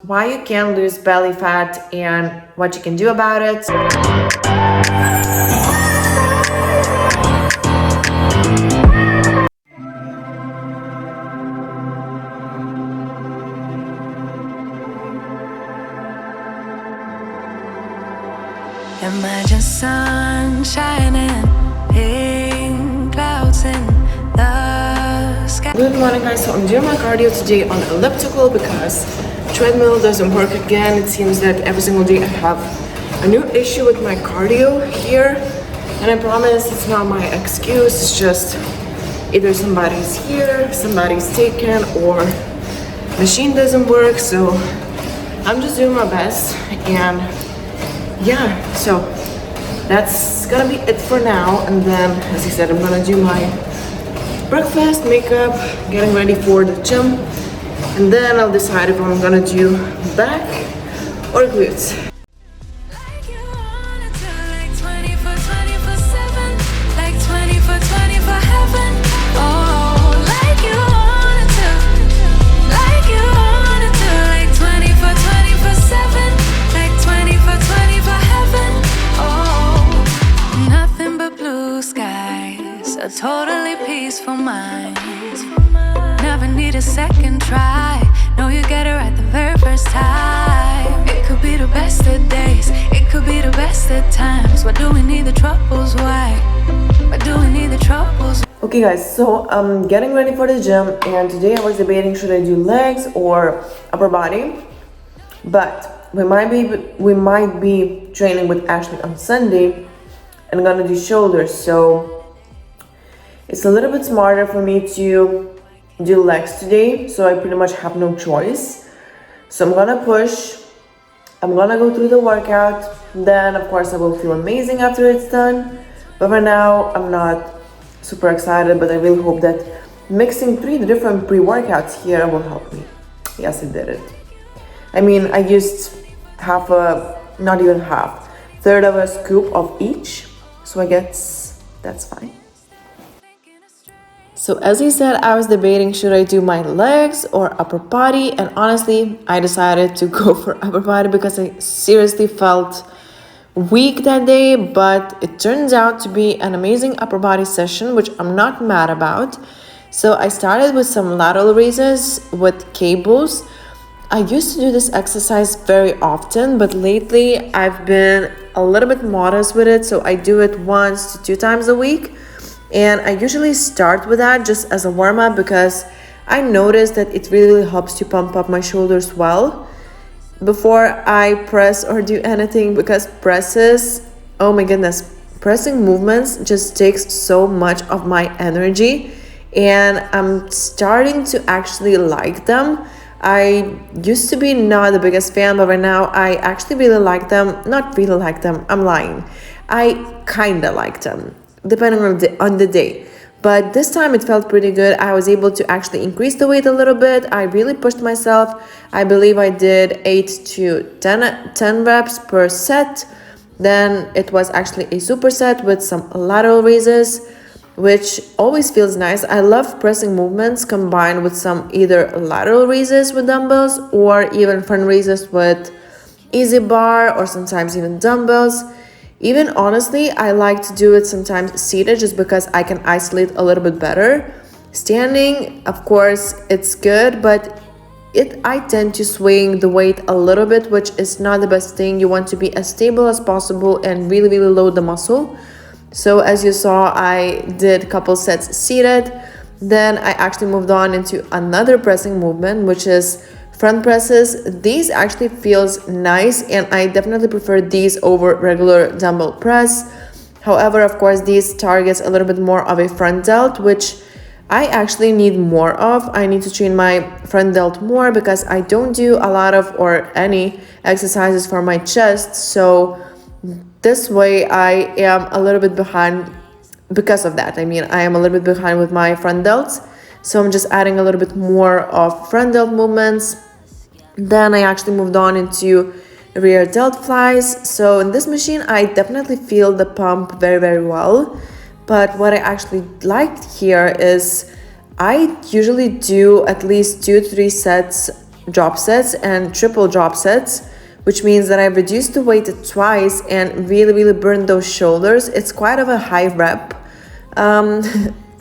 why you can lose belly fat and what you can do about it. Imagine sun shining, pink clouds in the sky. Good morning, guys. So I'm doing my cardio today on elliptical because treadmill doesn't work again. It seems that every single day I have a new issue with my cardio here, and I promise it's not my excuse. It's just either somebody's here, somebody's taken, or machine doesn't work. So I'm just doing my best, and yeah, so that's gonna be it for now. And then, as I said, I'm gonna do my breakfast, makeup, getting ready for the gym, and then I'll decide if I'm gonna do back or glutes. Like you wanted to, like 24/7, like 24/24 heaven. Oh, like you wanted to, like you wanted to, like 24/7, like 24/24 heaven. Oh, nothing but blue skies, a totally peaceful mind. Never need a second try. No, you get it right the very first time. It could be the best of days, it could be the best of times. Why do we need the troubles? Why do we need the troubles? Okay, guys, so I'm getting ready for the gym, and today I was debating should I do legs or upper body, but we might be training with Ashley on Sunday, and I'm gonna do shoulders, so it's a little bit smarter for me to do legs today, so I pretty much have no choice. So I'm gonna push, I'm gonna go through the workout, then of course I will feel amazing after it's done, but for now I'm not super excited, but I really hope that mixing 3 different pre-workouts here will help me. Yes, it did it. I mean, I used not even half, third of a scoop of each, so I guess that's fine. So as I said, I was debating should I do my legs or upper body, and honestly, I decided to go for upper body because I seriously felt weak that day, but it turns out to be an amazing upper body session, which I'm not mad about. So I started with some lateral raises with cables. I used to do this exercise very often, but lately I've been a little bit modest with it, so I do it 1 to 2 times a week. And I usually start with that just as a warm-up because I noticed that it really helps to pump up my shoulders well before I press or do anything, because presses, oh my goodness, pressing movements just takes so much of my energy, and I'm starting to actually like them. I used to be not the biggest fan, but right now I actually really like them. Not really like them, I'm lying. I kinda like them, depending on the day. But this time it felt pretty good. I was able to actually increase the weight a little bit. I really pushed myself. I believe I did 8 to 10 reps per set. Then it was actually a superset with some lateral raises, which always feels nice. I love pressing movements combined with some either lateral raises with dumbbells or even front raises with easy bar or sometimes even dumbbells. Even honestly, I like to do it sometimes seated just because I can isolate a little bit better. Standing, of course, it's good, but I tend to swing the weight a little bit, which is not the best thing. You want to be as stable as possible and really, really load the muscle. So as you saw, I did a couple sets seated. Then I actually moved on into another pressing movement, which is front presses. These actually feels nice, and I definitely prefer these over regular dumbbell press. However, of course, these targets a little bit more of a front delt, which I actually need more of. I need to train my front delt more because I don't do a lot of or any exercises for my chest. So this way I am a little bit behind because of that. I mean, I am a little bit behind with my front delts. So I'm just adding a little bit more of front delt movements. Then I actually moved on into rear delt flies. So in this machine, I definitely feel the pump very, very well. But what I actually liked here is I usually do at least 2-3 sets drop sets and triple drop sets, which means that I've reduced the weight twice and really burned those shoulders. It's quite of a high rep um,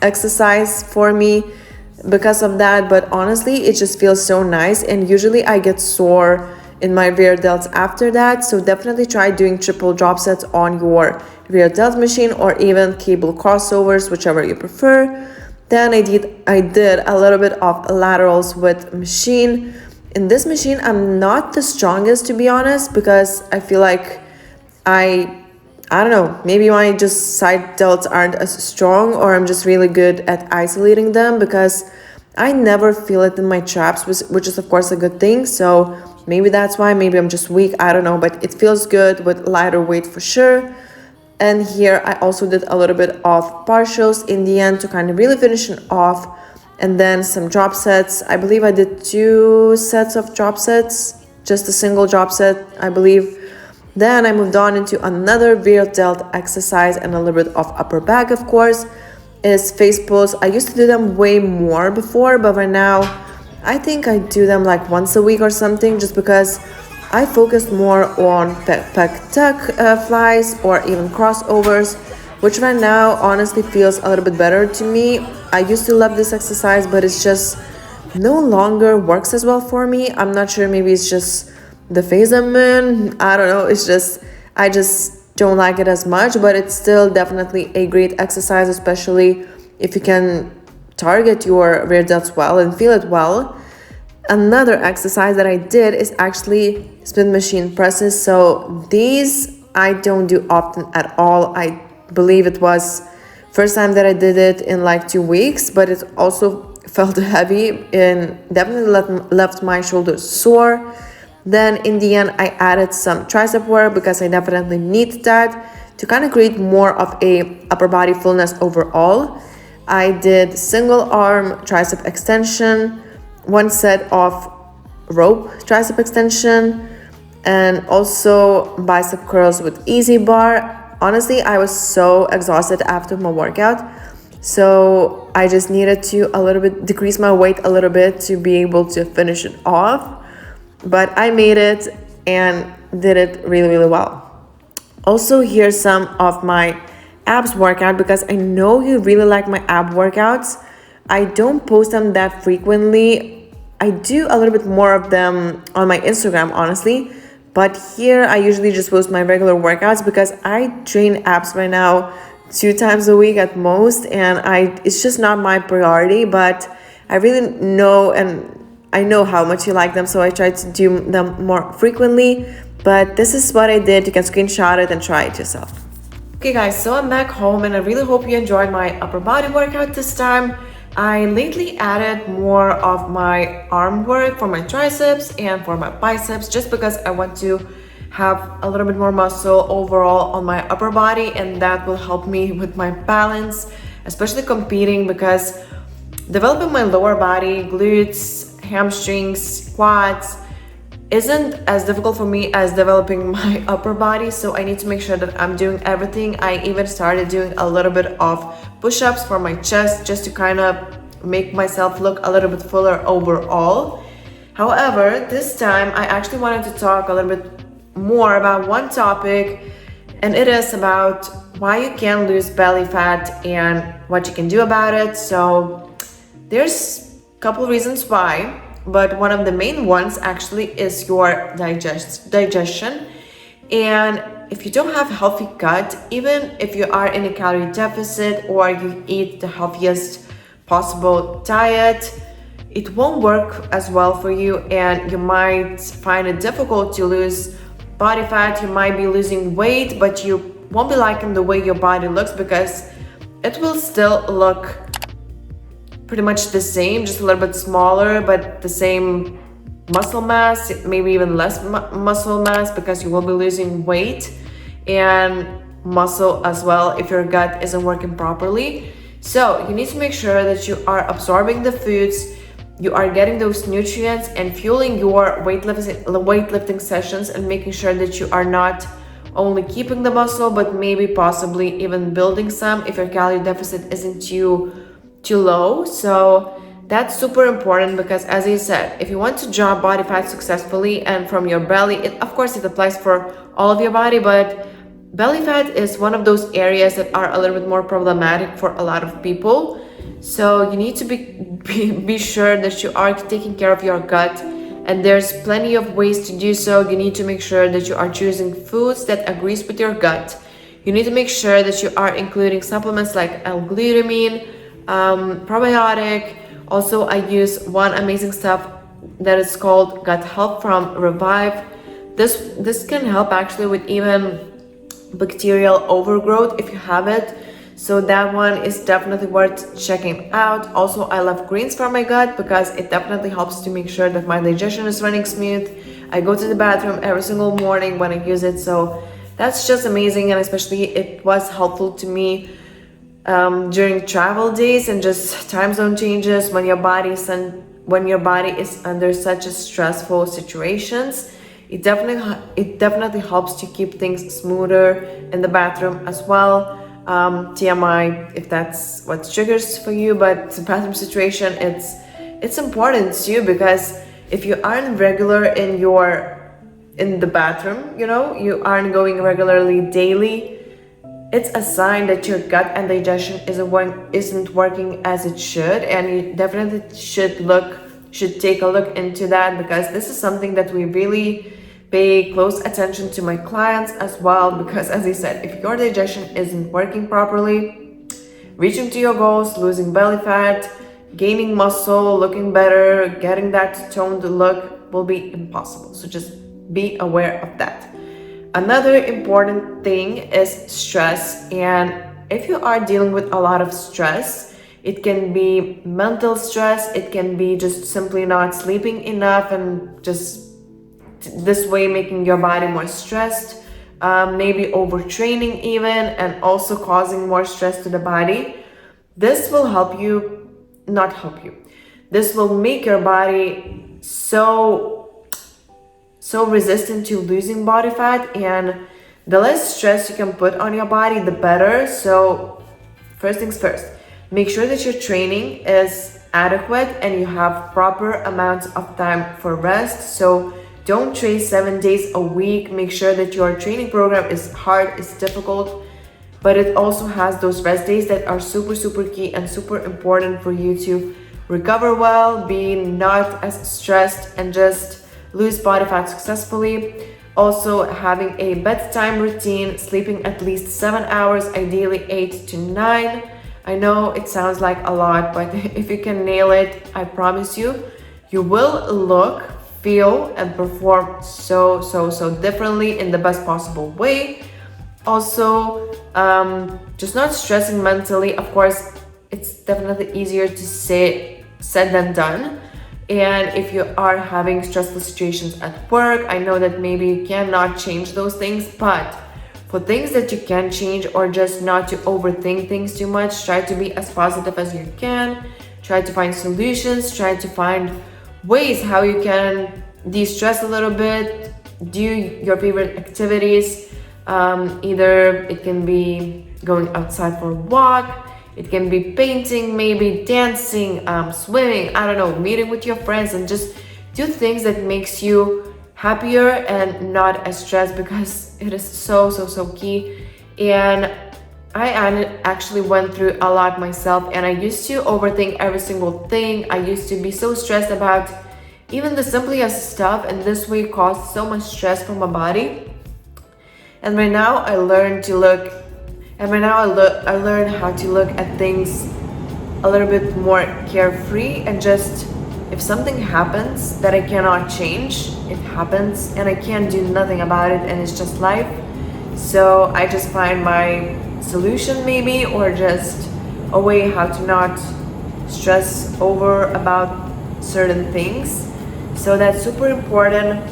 exercise for me because of that, but honestly it just feels so nice, and usually I get sore in my rear delts after that. So definitely try doing triple drop sets on your rear delt machine, or even cable crossovers, whichever you prefer. Then I did a little bit of laterals with machine. In this machine I'm not the strongest, to be honest, because I feel like I don't know, maybe my just side delts aren't as strong, or I'm just really good at isolating them, because I never feel it in my traps, which is of course a good thing. So maybe that's why, maybe I'm just weak, I don't know, but it feels good with lighter weight for sure. And here I also did a little bit of partials in the end to kind of really finish it off, and then some drop sets. I believe I did 2 sets of drop sets, just a single drop set, I believe. Then I moved on into another rear delt exercise and a little bit of upper back, of course, is face pulls. I used to do them way more before, but right now I think I do them like once a week or something, just because I focused more on pec tuck flies or even crossovers, which right now honestly feels a little bit better to me. I used to love this exercise, but it's just no longer works as well for me. I'm not sure, maybe it's just the phase I'm in, I don't know, it's just I just don't like it as much, but it's still definitely a great exercise, especially if you can target your rear delts well and feel it well. Another exercise that I did is actually spin machine presses. So these I don't do often at all. I believe it was first time that I did it in like 2 weeks, but it also felt heavy and definitely left my shoulders sore. Then in the end I added some tricep work, because I definitely need that to kind of create more of a upper body fullness overall. I did single arm tricep extension, 1 set of rope tricep extension, and also bicep curls with easy bar. Honestly, I was so exhausted after my workout, so I just needed to a little bit decrease my weight a little bit to be able to finish it off. But I made it and did it really well. Also, here's some of my abs workout, because I know you really like my ab workouts. I don't post them that frequently. I do a little bit more of them on my Instagram, honestly, but here I usually just post my regular workouts, because I train abs right now 2 times a week at most, and it's just not my priority, but I really know, and I know how much you like them, so I try to do them more frequently. But this is what I did. You can screenshot it and try it yourself. Okay guys, so I'm back home, and I really hope you enjoyed my upper body workout this time. I lately added more of my arm work for my triceps and for my biceps, just because I want to have a little bit more muscle overall on my upper body, and that will help me with my balance, especially competing, because developing my lower body, glutes, hamstrings, quads isn't as difficult for me as developing my upper body, so I need to make sure that I'm doing everything. I even started doing a little bit of push-ups for my chest, just to kind of make myself look a little bit fuller overall. However, this time I actually wanted to talk a little bit more about one topic, and it is about why you can lose belly fat and what you can do about it. So there's couple reasons why, but one of the main ones actually is your digestion. And if you don't have a healthy gut, even if you are in a calorie deficit or you eat the healthiest possible diet, it won't work as well for you, and you might find it difficult to lose body fat. You might be losing weight, but you won't be liking the way your body looks, because it will still look pretty much the same, just a little bit smaller, but the same muscle mass, maybe even less muscle mass, because you will be losing weight and muscle as well if your gut isn't working properly. So you need to make sure that you are absorbing the foods, you are getting those nutrients and fueling your weightlifting sessions, and making sure that you are not only keeping the muscle, but maybe possibly even building some if your calorie deficit isn't too low. So That's super important because, as you said, if you want to drop body fat successfully and from your belly, of course it applies for all of your body, but belly fat is one of those areas that are a little bit more problematic for a lot of people. So you need to be sure that you are taking care of your gut, and there's plenty of ways to do so. You need to make sure that you are choosing foods that agrees with your gut. You need to make sure that you are including supplements like L-glutamine, probiotic. Also, I use one amazing stuff that is called Gut Health from Revive. This can help actually with even bacterial overgrowth if you have it. So that one is definitely worth checking out. Also, I love greens for my gut because it definitely helps to make sure that my digestion is running smooth. I go to the bathroom every single morning when I use it, so that's just amazing. And especially it was helpful to me during travel days and just time zone changes when your body is under such a stressful situations. It definitely helps to keep things smoother in the bathroom as well. TMI if that's what triggers for you, but the bathroom situation, it's important too, because if you aren't regular in the bathroom, you aren't going regularly daily, it's a sign that your gut and digestion isn't working as it should, and you definitely should take a look into that, because this is something that we really pay close attention to my clients as well. Because as I said, if your digestion isn't working properly, reaching to your goals, losing belly fat, gaining muscle, looking better, getting that toned look will be impossible. So just be aware of that. Another important thing is stress, and if you are dealing with a lot of stress, it can be mental stress, it can be just simply not sleeping enough and just this way making your body more stressed, maybe overtraining even, and also causing more stress to the body. This will this will make your body so resistant to losing body fat, and the less stress you can put on your body, the better. So first things first, make sure that your training is adequate and you have proper amounts of time for rest. So don't train 7 days a week. Make sure that your training program is hard, it's difficult, but it also has those rest days that are super key and super important for you to recover well, be not as stressed, and just lose body fat successfully. Also, having a bedtime routine, sleeping at least 7 hours, ideally 8 to 9. I know it sounds like a lot, but if you can nail it, I promise you, you will look, feel, and perform so differently in the best possible way. Also, just not stressing mentally. Of course, it's definitely easier to say said than done. And if you are having stressful situations at work, I know that maybe you cannot change those things, but for things that you can change, or just not to overthink things too much, try to be as positive as you can. Try to find solutions, try to find ways how you can de-stress a little bit, do your favorite activities. Either it can be going outside for a walk, it can be painting, maybe dancing, swimming, I don't know, meeting with your friends, and just do things that makes you happier and not as stressed, because it is so key. And I actually went through a lot myself, and I used to overthink every single thing. I used to be so stressed about even the simplest stuff, and this way caused so much stress for my body. And right now I learn how to look at things a little bit more carefree, and just, if something happens that I cannot change, it happens and I can't do nothing about it, and it's just life. So I just find my solution maybe, or just a way how to not stress over about certain things. So that's super important.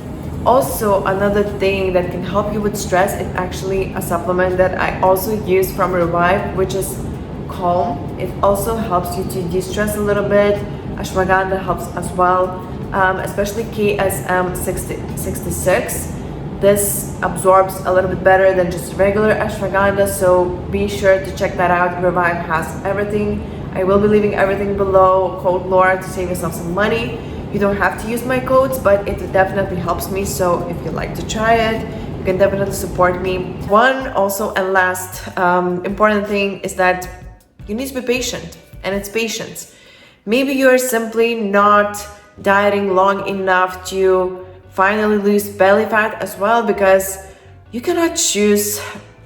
Also, another thing that can help you with stress is actually a supplement that I also use from Revive, which is Calm. It also helps you to de-stress a little bit. Ashwagandha helps as well, especially KSM 66. This absorbs a little bit better than just regular ashwagandha, so be sure to check that out. Revive has everything. I will be leaving everything below, code Laura, to save yourself some money. You don't have to use my codes, but it definitely helps me. So if you'd like to try it, you can definitely support me. One also and last important thing is that you need to be patient, and it's patience. Maybe you're simply not dieting long enough to finally lose belly fat as well, because you cannot choose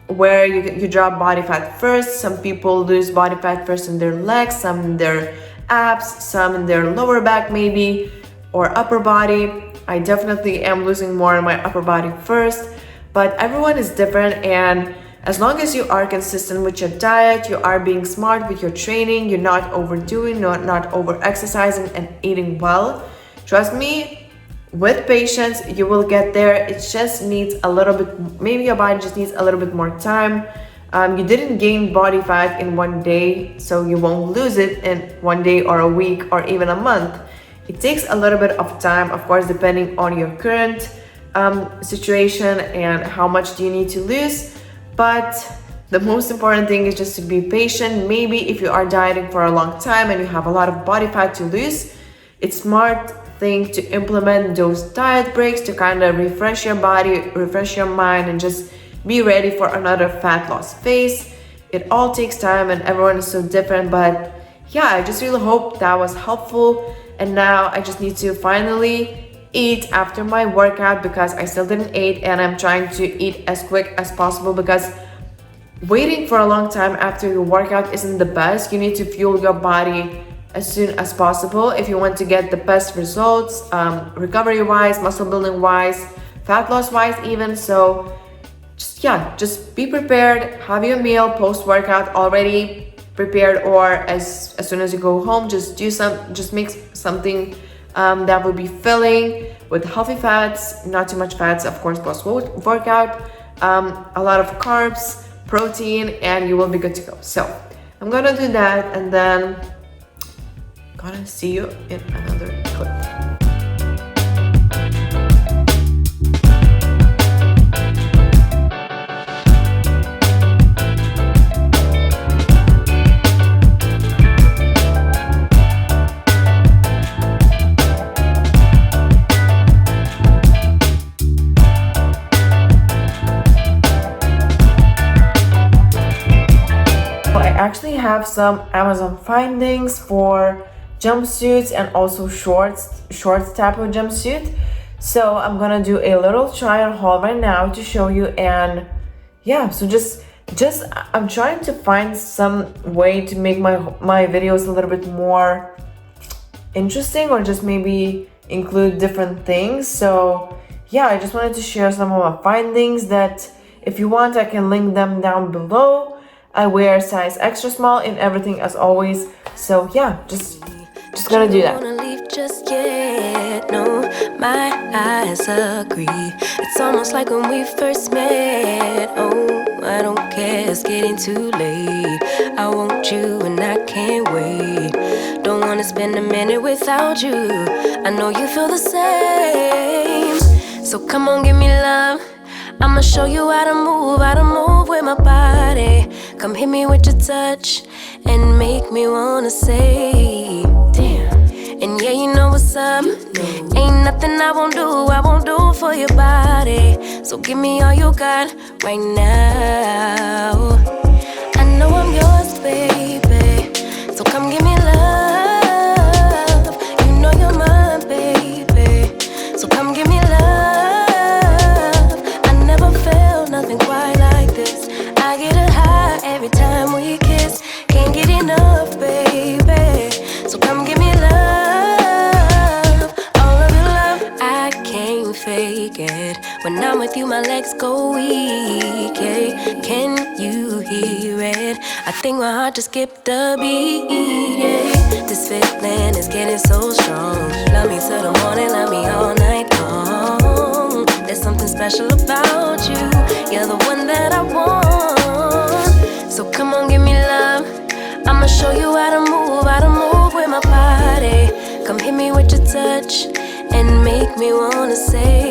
where you drop body fat first. Some people lose body fat first in their legs, some in their abs, some in their lower back maybe, or upper body. I definitely am losing more in my upper body first, but everyone is different, and as long as you are consistent with your diet, you are being smart with your training, you're not overdoing, not over exercising and eating well, trust me, with patience, you will get there. It just needs a little bit, maybe your body just needs a little bit more time. You didn't gain body fat in one day, so you won't lose it in one day or a week or even a month. It takes a little bit of time, of course, depending on your current situation and how much do you need to lose. But the most important thing is just to be patient. Maybe if you are dieting for a long time and you have a lot of body fat to lose, it's smart thing to implement those diet breaks to kind of refresh your body, refresh your mind, and just be ready for another fat loss phase. It all takes time and everyone is so different, but yeah, I just really hope that was helpful. And now I just need to finally eat after my workout, because I still didn't eat, and I'm trying to eat as quick as possible, because waiting for a long time after your workout isn't the best. You need to fuel your body as soon as possible if you want to get the best results, recovery wise, muscle building wise, fat loss wise even. So just be prepared, have your meal post workout already prepared, or as soon as you go home, just make something that will be filling with healthy fats, not too much fats, of course, post workout, a lot of carbs, protein, and you will be good to go. So I'm gonna do that, and then gonna see you in another clip. I actually have some Amazon findings for jumpsuits and also shorts type of jumpsuit. So I'm gonna do a little try on haul right now to show you. And yeah, so just I'm trying to find some way to make my videos a little bit more interesting, or just maybe include different things. So yeah, I just wanted to share some of my findings that if you want, I can link them down below. I wear size extra small in everything as always. So yeah, just gonna do that. Wanna leave just yet? No, my eyes agree. It's almost like when we first met. Oh, I don't care, it's getting too late. I want you and I can't wait. Don't wanna spend a minute without you. I know you feel the same. So come on, give me love. I'ma show you how to move with my body. Come hit me with your touch and make me wanna say, damn. And yeah, you know what's up. Ain't nothing I won't do for your body. So give me all you got right now. I know I'm yours, baby. So come give me love. You know you're mine, baby. So come give me love. Nothing quite like this. I get a high every time we kiss. Can't get enough, baby. So come give me love, all of your love. I can't fake it. When I'm with you, my legs go weak. Yeah. Can you hear it? I think my heart just skipped a beat. Yeah. This feeling is getting so strong. Love me till the morning, love me all night long. There's something special about you. You're the one that I want. So come on, give me love. I'ma show you how to move with my body. Come hit me with your touch and make me wanna say,